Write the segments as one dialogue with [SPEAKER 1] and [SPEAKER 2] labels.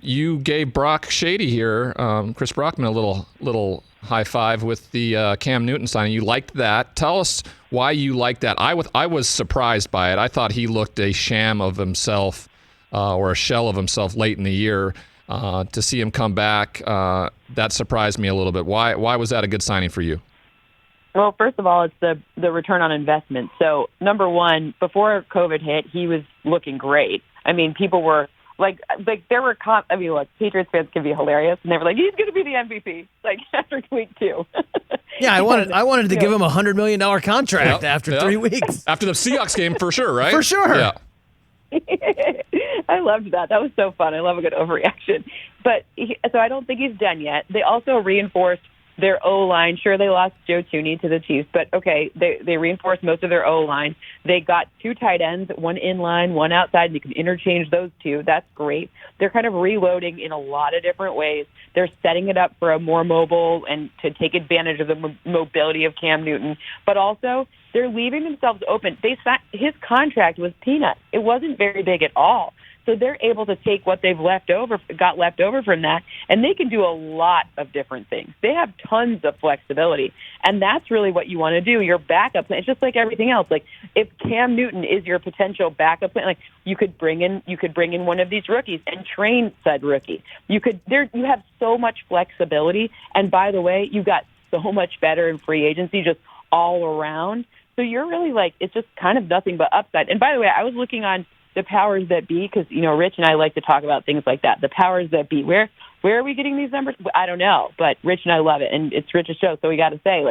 [SPEAKER 1] You gave Brock Shady here, Chris Brockman, a little high five with the Cam Newton signing. You liked that. Tell us why you liked that. I was surprised by it. I thought he looked a sham of himself or a shell of himself late in the year. To see him come back, that surprised me a little bit. Why was that a good signing for you?
[SPEAKER 2] Well, first of all, it's the return on investment. So, number one, before COVID hit, he was looking great. I mean, people were like there were look, Patriots fans can be hilarious, and they were like, he's going to be the MVP, like after week 2.
[SPEAKER 3] Yeah, I wanted to give him a $100 million contract after 3 weeks.
[SPEAKER 1] After the Seahawks game, for sure, right?
[SPEAKER 3] For sure.
[SPEAKER 1] Yeah.
[SPEAKER 2] I loved that. That was so fun. I love a good overreaction. But so I don't think he's done yet. They also reinforced their O-line. Sure, they lost Joe Thuney to the Chiefs, but okay, they reinforced most of their O-line. They got 2 tight ends, one inline, one outside, and you can interchange those 2. That's great. They're kind of reloading in a lot of different ways. They're setting it up for a more mobile and to take advantage of the mobility of Cam Newton, but also they're leaving themselves open. His contract was peanuts. It wasn't very big at all. So they're able to take what they've got left over from that, and they can do a lot of different things. They have tons of flexibility, and that's really what you want to do. Your backup plan, it's just like everything else. Like if Cam Newton is your potential backup plan, like you could bring in one of these rookies and train said rookie. You have so much flexibility, and by the way, you got so much better in free agency just all around. So you're really like, it's just kind of nothing but upside. And by the way, I was looking on the powers that be, because, Rich and I like to talk about things like that. The powers that be. Where are we getting these numbers? I don't know, but Rich and I love it, and it's Rich's show, so we got to say,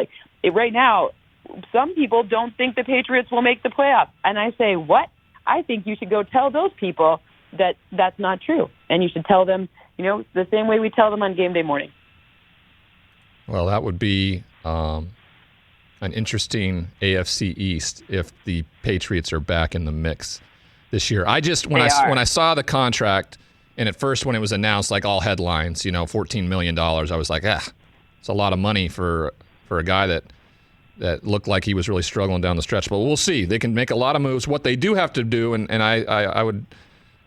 [SPEAKER 2] right now, some people don't think the Patriots will make the playoffs. And I say, what? I think you should go tell those people that that's not true. And you should tell them, the same way we tell them on game day morning.
[SPEAKER 1] Well, that would be an interesting AFC East if the Patriots are back in the mix this year. When I saw the contract, and at first when it was announced, like all headlines, $14 million, I was like, it's a lot of money for a guy that looked like he was really struggling down the stretch. But we'll see. They can make a lot of moves. What they do have to do, and I would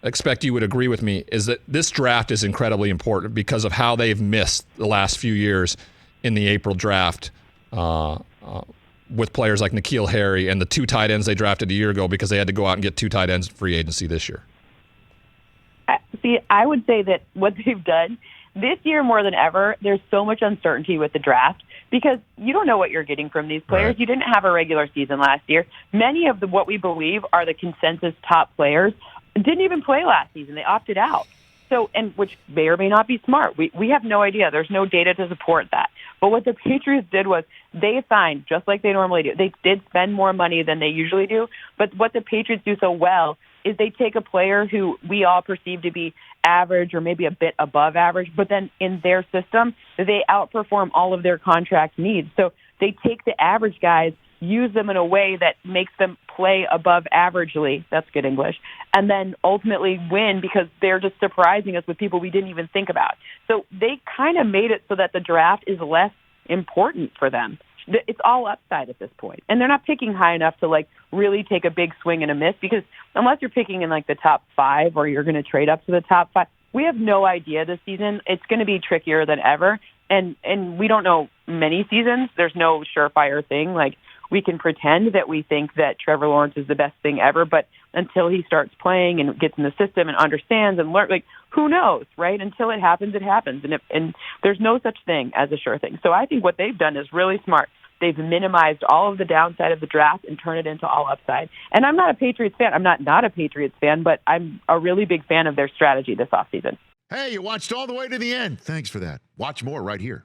[SPEAKER 1] expect you would agree with me, is that this draft is incredibly important because of how they've missed the last few years in the April draft. With players like N'Keal Harry and the 2 tight ends they drafted a year ago because they had to go out and get 2 tight ends in free agency this year.
[SPEAKER 2] See, I would say that what they've done this year more than ever, there's so much uncertainty with the draft because you don't know what you're getting from these players. Right. You didn't have a regular season last year. Many of what we believe are the consensus top players didn't even play last season. They opted out. So, and which may or may not be smart. We have no idea. There's no data to support that. But what the Patriots did was they signed just like they normally do. They did spend more money than they usually do. But what the Patriots do so well is they take a player who we all perceive to be average or maybe a bit above average, but then in their system, they outperform all of their contract needs. So they take the average guys, use them in a way that makes them play above averagely, that's good English, and then ultimately win because they're just surprising us with people we didn't even think about. So they kind of made it so that the draft is less important for them. It's all upside at this point. And they're not picking high enough to really take a big swing and a miss because unless you're picking in the top 5 or you're going to trade up to the top 5, we have no idea this season. It's going to be trickier than ever. And we don't know many seasons. There's no surefire thing. We can pretend that we think that Trevor Lawrence is the best thing ever, but until he starts playing and gets in the system and understands and learns, who knows, right? Until it happens, it happens. And there's no such thing as a sure thing. So I think what they've done is really smart. They've minimized all of the downside of the draft and turned it into all upside. And I'm not a Patriots fan. I'm not a Patriots fan, but I'm a really big fan of their strategy this offseason.
[SPEAKER 4] Hey, you watched all the way to the end. Thanks for that. Watch more right here.